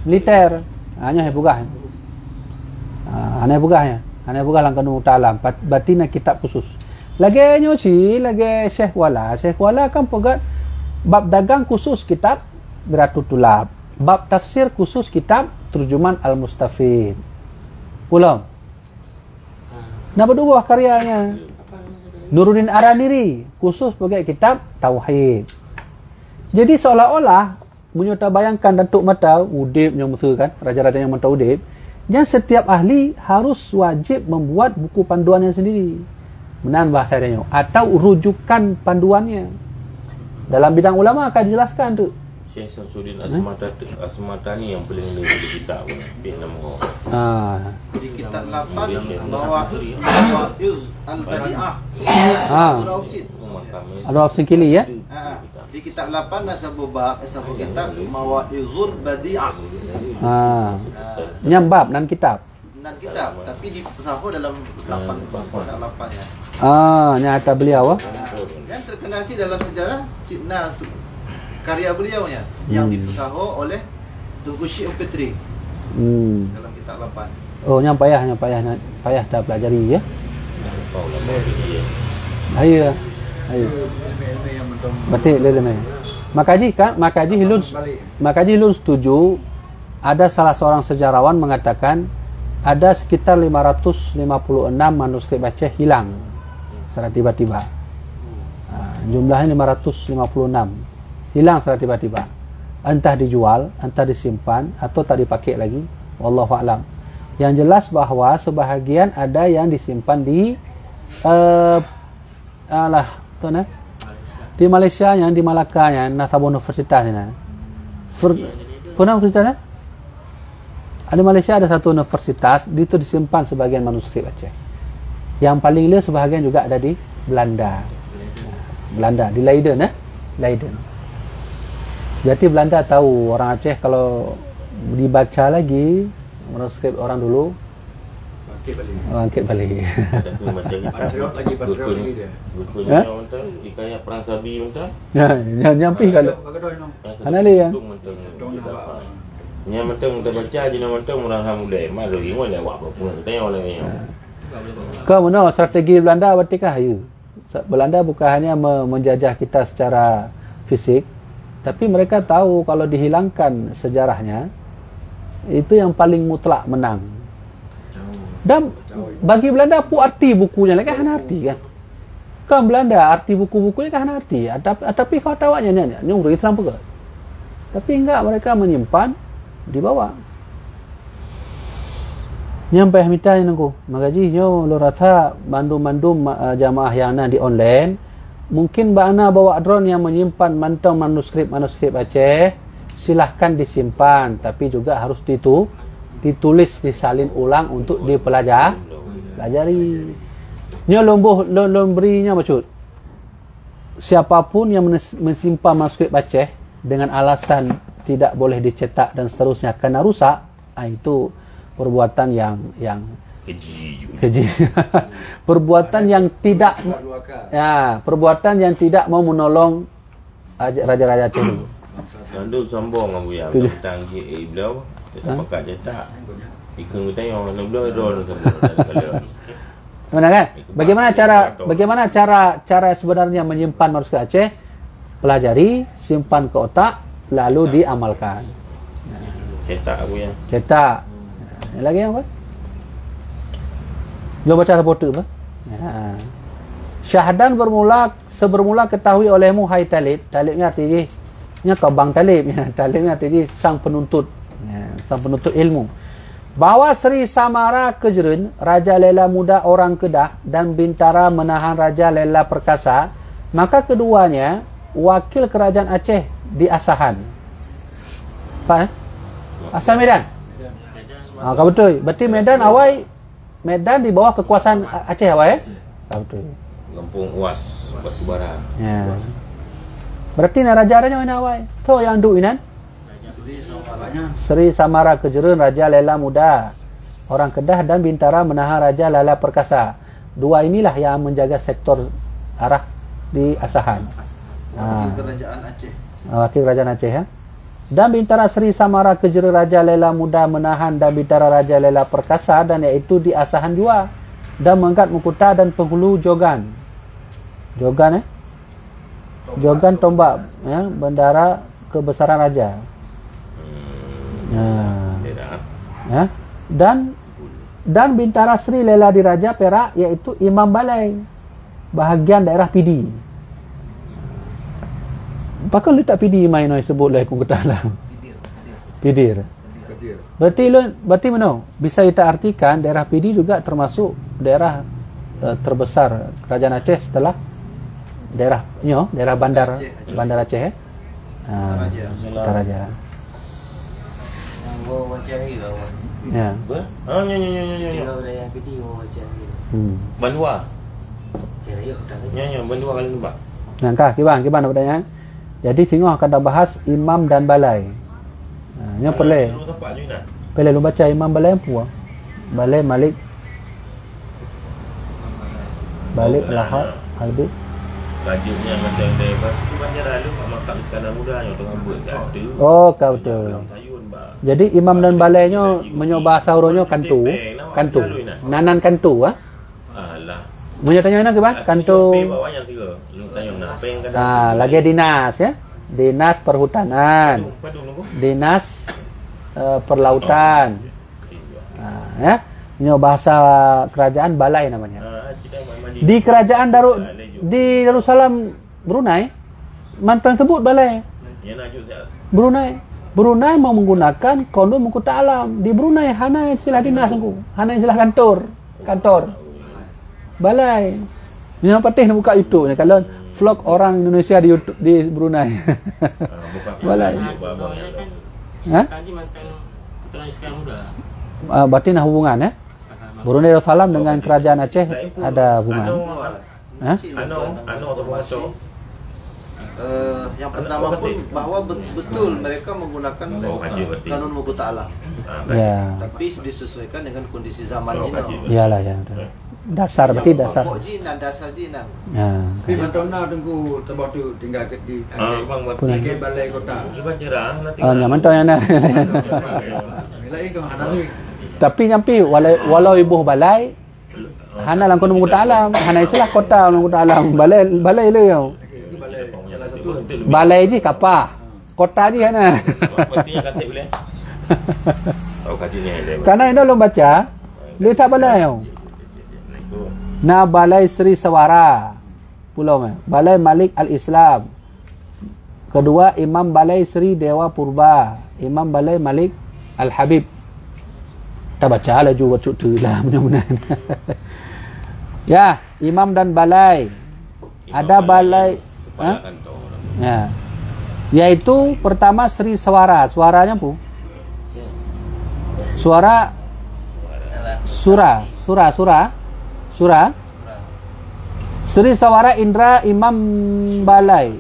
militer. Hanya pegah. Hanya pegah langkah muka ta'alam batina kitab khusus. Lagi nyosi, lagi Syekh Kuala kan pegat bab dagang khusus kitab Biratul Tulab, bab tafsir khusus kitab Terjuman Al-Mustafid. Pulau. Nah berdua karyanya. Nuruddin Araniri khusus sebagai kitab Tauhid. Jadi seolah-olah menyuta bayangkan Datuk Mata Udip yang mesra kan, raja-raja yang Mata Udip, yang setiap ahli harus wajib membuat buku panduannya sendiri. Menan bahasanya atau rujukan panduannya. Dalam bidang ulama akan dijelaskan tu. Syekh Samsudin Asmatani yang paling lebih di kitab ni nama. Di kitab 8 bawa Iz Al-Badi'ah. Ada opsi kili ya? Di kitab 8 ada sebuah kitab Mawaizul Badi'ah. Nyambab nan kitab. Nan kitab tapi di pesahur dalam 8 ya. Nyata beliau Yang terkenal sih dalam sejarah Cina tu. Karya beliau yang dipesahur oleh Tunku Syekh Petri. Dalam kitab 8. Oh, yang payah dah pelajari ya. Ayo. Betul leleme. Makaji Hilun setuju. Ada salah seorang sejarawan mengatakan ada sekitar 556 manuskrip Aceh hilang secara tiba-tiba. Jumlahnya 556. Hilang secara tiba-tiba. Entah dijual, entah disimpan atau tak dipakai lagi. Wallahu a'lam. Yang jelas bahawa sebahagian ada yang disimpan di di Malaysia, yang di Malacca, yang Nasabah Universitas ni. Pernah universitasnya? Di Malaysia ada satu universitas, itu disimpan sebagian manuskrip Aceh. Yang paling le sebahagian juga ada di Belanda. Di Leiden Leiden. Berarti Belanda tahu orang Aceh kalau dibaca lagi manuskrip orang dulu bangkit balik. Patriot lagi dia. Bukunya mentang dikaya perang Sabi mentang. Ya, nyampi kalau. Anale ya. Nya mentang kita baca je nama mentang orang hamulai. Mas lagi ngoi lewat apa pun tanya oleh yang. Kau mana strategi Belanda berarti kah ya? Belanda bukan hanya menjajah kita secara fisik, tapi mereka tahu kalau dihilangkan sejarahnya, itu yang paling mutlak menang. Dan bagi Belanda pu arti bukunya lagi kan arti kan. Kan Belanda arti buku-bukunya kan arti. Tapi kau tahu nya nyuruh Islam pegat. Tapi enggak, mereka menyimpan di bawah. Nyampai mitanya nangku. Magaji yo lo rasa bandum-bandum jamaah yang di online mungkin bana bawa drone yang menyimpan mantau manuskrip Aceh, silahkan disimpan, tapi juga harus ditulis, disalin ulang untuk dipelajari. Nyo lomberinya maksud. Siapapun yang menyimpan manuskrip Aceh dengan alasan tidak boleh dicetak dan seterusnya karena rusak, itu perbuatan yang keji. Perbuatan yang tidak mau menolong raja-raja Aceh dulu. Tandu sombong abu ya tentang beliau sepakat cetak. Ikan kita yang nak belah drone tu. Benar kan? Bagaimana cara sebenarnya menyimpan manuskrip Aceh? Pelajari, simpan ke otak, lalu diamalkan. Cetak aku ya. Cetak. Yang lagi apa? Jom baca reporter apa? Ya. Syahdan bermula ketahui olehmu hai talib. Talibnya artinya kau bang talib. Talibnya artinya sang penuntut. Sang penuntut ilmu. Bahawa Sri Samara Kejerin, Raja Lela Muda orang Kedah dan Bintara menahan Raja Lela Perkasa, maka keduanya wakil kerajaan Aceh di Asahan. Apa? Asal Medan. Kau betul. Berarti Medan di bawah kekuasaan Aceh awal Kau betul. Kampung Uas, Batubara. Ya. Berarti raja-rajanya mana awal? Tu yang duk inan. Sri Samara Kejerin, Raja Lela Muda orang Kedah dan Bintara menahan Raja Lela Perkasa. Dua inilah yang menjaga sektor arah di Asahan. Wakil kerajaan Aceh. Wakil kerajaan Aceh ya. Dan Bintara Sri Samara Kejerin, Raja Lela Muda menahan dan Bintara Raja Lela Perkasa, dan iaitu di Asahan jua, dan mengangkat Mukuta dan penghulu Jogan. Jogan Jogan tombak ya, bendara kebesaran raja. Ya. Dan Bintara Sri Lela Diraja Perak, iaitu Imam Balai, bahagian daerah Pidi. Pakal letak Pidi main noi sebut lah aku kata lah. Pidir. Berarti mana? Bisa kita artikan daerah Pidi juga termasuk daerah terbesar kerajaan Aceh setelah daerah bandar Aceh. Raja. Ya. Bandua. Bandua kali nampak. Nah, kiban nak pertanyaan. Jadi tengok akan bahas imam dan balai. Nya perle. Perle lu baca imam balai apa? Balai Malik Lahad Habib. Rajanya macam lebar. Banyak lalu makam Iskandar Muda yang tengah buat satu. Oh, kau betul. Jadi imam dan balainya menyoba sauronyo kantu. Nanan kantu ah. Alah. Punya tanya mana ke bang? Kantu. Bawahnya 3. Lu tanya nak peng kan. Lagi dinas ya. Dinas Perhutanan. Dinas Perlautan. Ya. Punya bahasa kerajaan balai namanya. Di kerajaan di Darussalam Brunei, mantan sebut balai. Brunei mau menggunakan kondom Mukuta Alam. Di Brunei hana istilah dinas aku. Hana istilah kantor. Balai. Yang penting nak buka YouTube ni kalau vlog orang Indonesia di YouTube di Brunei. Balai. Berarti nak hubungan ya? Brunei Darussalam dengan kerajaan Aceh ada hubungan. Yang pertama pun bahawa betul mereka menggunakan kanun Mukuta Alam. Ya. Tapi disesuaikan dengan kondisi zaman ini. Iyalah ya. Dasar berarti dasar. Dasar jinan. Ya. Tapi mantona tunggu tempat tu tinggal di Aceh balai kota. Nyaman tu yang nak. Lain kau ada ni. Tapi nyampi walau ibuh balai hana langkon Mukuta Alam, hana istilah kota Mukuta Alam. Balai le kau. Balai je kapah. Kota je hana. Karena ini lo baca, dia tak balai kau. Na Balai Sri Sawara Pulau Balai Malik Al-Islam. Kedua Imam Balai Sri Dewa Purba, Imam Balai Malik Al-Habib. Tak baca lah juga cuk tu lah mudah-mudahan. Ya, imam dan balai. Ada balai ya. Yaitu pertama Sri Sawara. Suaranya apa? Surah. Sri Sawara Indra Imam Balai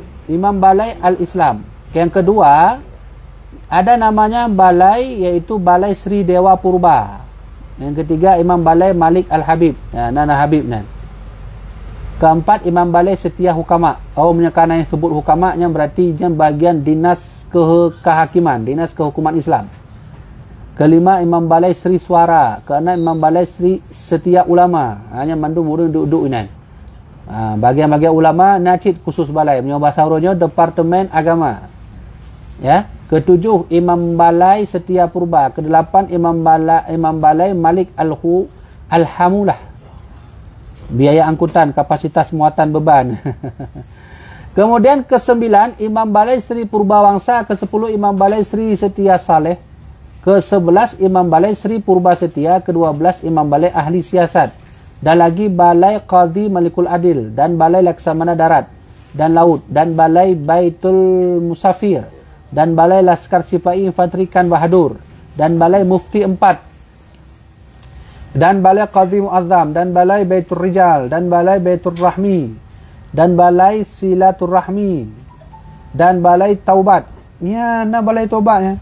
Al-Islam. Yang kedua ada namanya balai, yaitu Balai Sri Dewa Purba. Yang ketiga Imam Balai Malik Al-Habib. Nana Habib nan. Keempat Imam Balai Setia Hukama. Menyekana yang sebut hukamanya berarti dia bagian dinas kehakiman, dinas kehukuman Islam. Kelima, Imam Balai Sri Suara. Keenam, Imam Balai Sri Setia Ulama. Hanya mandu murid duduk ini. Bagian-bagian ulama Najid khusus balai. Punya bahasa Urdunya Departemen Agama. Ya. Ketujuh, Imam Balai Setia Purba. Kedelapan, Imam Balai Malik Alhamulah. Biaya angkutan, kapasitas muatan beban. Kemudian ke-9, Imam Balai Sri Purbawangsa. Ke-10, Imam Balai Sri Setia Saleh. Ke-11, Imam Balai Sri Purba Setia. Ke-12, Imam Balai Ahli Siasat. Dan lagi Balai Qadhi Malikul Adil. Dan Balai Laksamana Darat dan Laut. Dan Balai Baitul Musafir. Dan Balai Laskar Sipai Infanteri Kan Bahadur. Dan Balai Mufti 4. Dan Balai Qadhi Muazzam. Dan Balai Baitul Rijal. Dan Balai Baitul Rahmi. Dan Balai Silatul Rahmi. Dan Balai Taubat. Ya, nak Balai Taubat ya.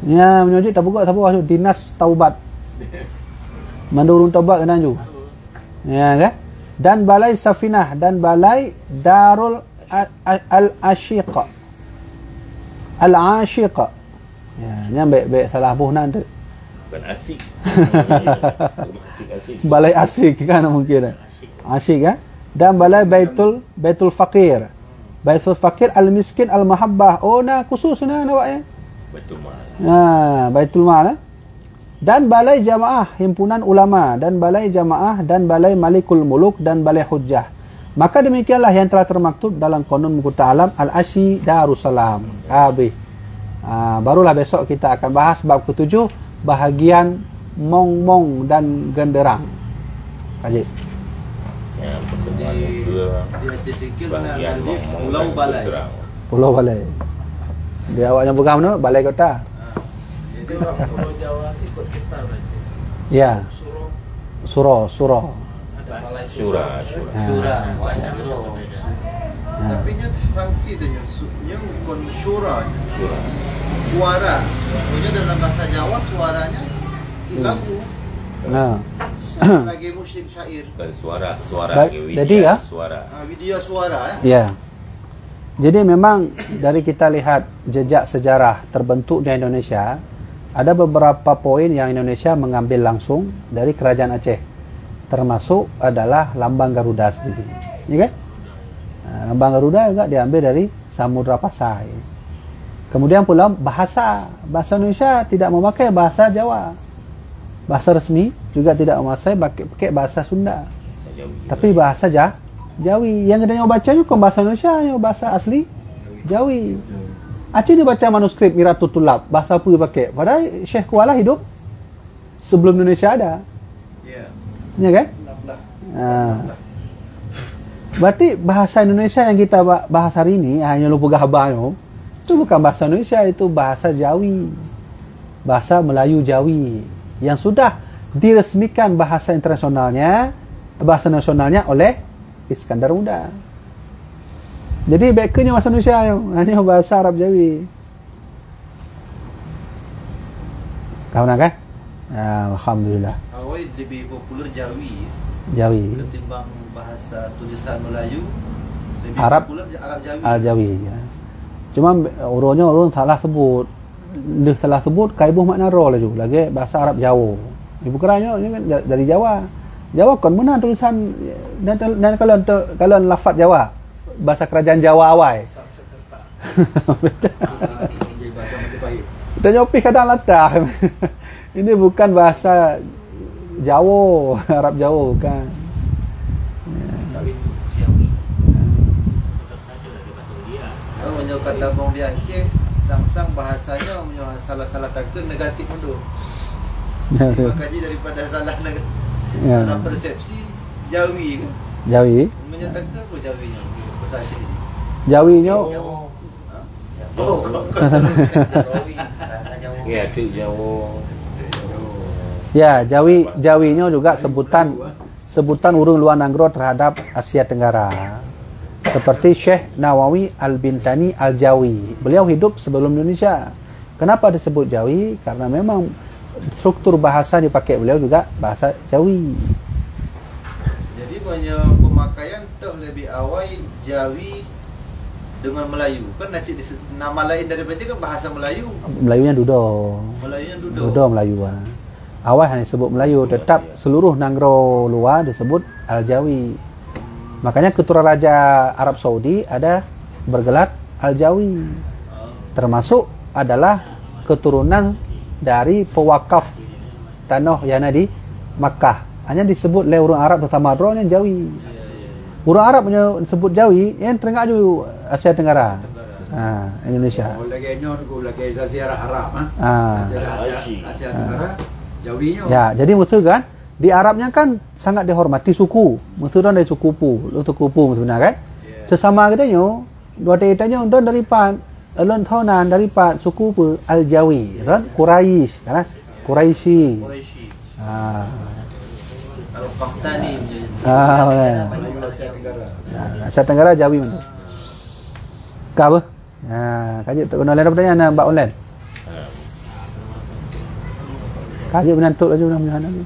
Ya, menyojik tak buka siapa Dinas Taubat. Mandurun Taubat kena ju. Ya kan? Dan Balai Safinah dan Balai Darul Al-Ashiq. Al-Ashiq. Ya, ni baik salah buh nanti. Bukan asik. Balai asik kan mungkin. Asik kan? Dan Balai Baitul Fakir. Baitul Fakir Al-Miskin Al-Mahabbah. Oh, nah khusus nah nawaknya. Baitul Mal. Baitul Mal. Dan Balai Jamaah Himpunan Ulama. Dan Balai Jamaah dan Balai Malikul Muluk dan Balai Hujjah. Maka demikianlah yang telah termaktub dalam Qanun Muka Alam Al-Asyi Darussalam. Habis. Barulah besok kita akan bahas bab ke-7, bahagian mong-mong dan genderang. Haji. Ya, di sikit bahagian Pulau Balai. Pulau Balai. Dia awaknya pegang mana? Balai Kota. Jadi orang Pulau Jawa ikut kita berarti. Ya. Suro. Ada Balai Syura. Tapi nya sanksi dia nya bukan syura. Suara. Punya dalam bahasa Jawa suaranya si lagu. Nah. Lagi musyrik syair. Dan suara Baik, jadi ya? Suara. Video suara Ya. Jadi memang dari kita lihat jejak sejarah terbentuk di Indonesia, ada beberapa poin yang Indonesia mengambil langsung dari Kerajaan Aceh. Termasuk adalah lambang Garuda sendiri. Ya kan? Lambang Garuda juga diambil dari Samudra Pasai. Kemudian pula bahasa Indonesia tidak memakai bahasa Jawa. Bahasa resmi juga tidak pakai bahasa Sunda. Tapi bahasa Jawi. Yang kita bacanya bukan bahasa Indonesia, bahasa asli Jawi. Aceh ni baca manuskrip Miratul Tulab, bahasa apa dia pakai? Padahal Syekh Kuala hidup sebelum Indonesia ada. Ya kan? Berarti bahasa Indonesia yang kita bahas hari ini, hanya lupa gahabah itu bukan bahasa Indonesia, itu bahasa Jawi. Bahasa Melayu Jawi. Yang sudah diresmikan bahasa nasionalnya oleh Iskandar Muda. Jadi backnya bahasa Indonesia hanya bahasa Arab Jawi. Kau nak kan? Alhamdulillah. Awal lebih populer Jawi ketimbang bahasa tulisan Melayu. Lebih populer Arab Jawi. Ya. Cuma urun salah sebut. Salah sebut kaibuh makna roh lagi bahasa Arab Jawa. Ibu keranya ini kan dari Jawa. Jawa kan mana tulisan dan kalau lafaz Jawa bahasa kerajaan Jawa awal. Kita nyopi kadang latah. Ini bukan bahasa Jawa, Arab Jawa bukan. Oh, menyokot tabung di Aceh, sang bahasanya salah-salah takkan negatif mundur. Makaji daripada salah negatif. Salah persepsi Jawi kan? Jawi. Menyatakan apa Jawinya? Bahasa Aceh ini. Jawinya. Ya, itu Jawa. Ya, Jawinya juga sebutan urung luar nanggro terhadap Asia Tenggara. Seperti Syekh Nawawi Al-Bintani Al-Jawi. Beliau hidup sebelum Indonesia. Kenapa disebut Jawi? Karena memang struktur bahasa dipakai beliau juga bahasa Jawi. Jadi banyak pemakaian lebih awal Jawi dengan Melayu. Kan Aceh nama lain daripada kan bahasa Melayu. Melayunya Dudo. Melayunya Dudo. Dudo Melayu. Awal hanya disebut Melayu, tetap seluruh Nanggro luar disebut Al-Jawi. Makanya keturunan Raja Arab Saudi ada bergelar Al-Jawi. Termasuk adalah keturunan dari pewakaf tanah yang ada di Makkah. Hanya disebut oleh orang Arab pertama yang Jawi. Orang Arab punya disebut Jawi yang terengah juga Asia Tenggara. Indonesia. Oh, lagi Zaziarah Arab Asia Tenggara. Jawinya. Ya, jadi musuh kan di Arabnya kan sangat dihormati suku. Musuh dari suku Pu sebenarnya kan. Sesama katanya dua ditanya don daripada elon tahunan daripada suku Pu Al-Jawi, kan Quraisy, kan Quraisy. Kalau Qahtani Asia Tenggara Jawi mana? Kau apa? Kaji tak kena lain pertanyaan Mbak online. Kaji menantuk aja nak menyahan lagi.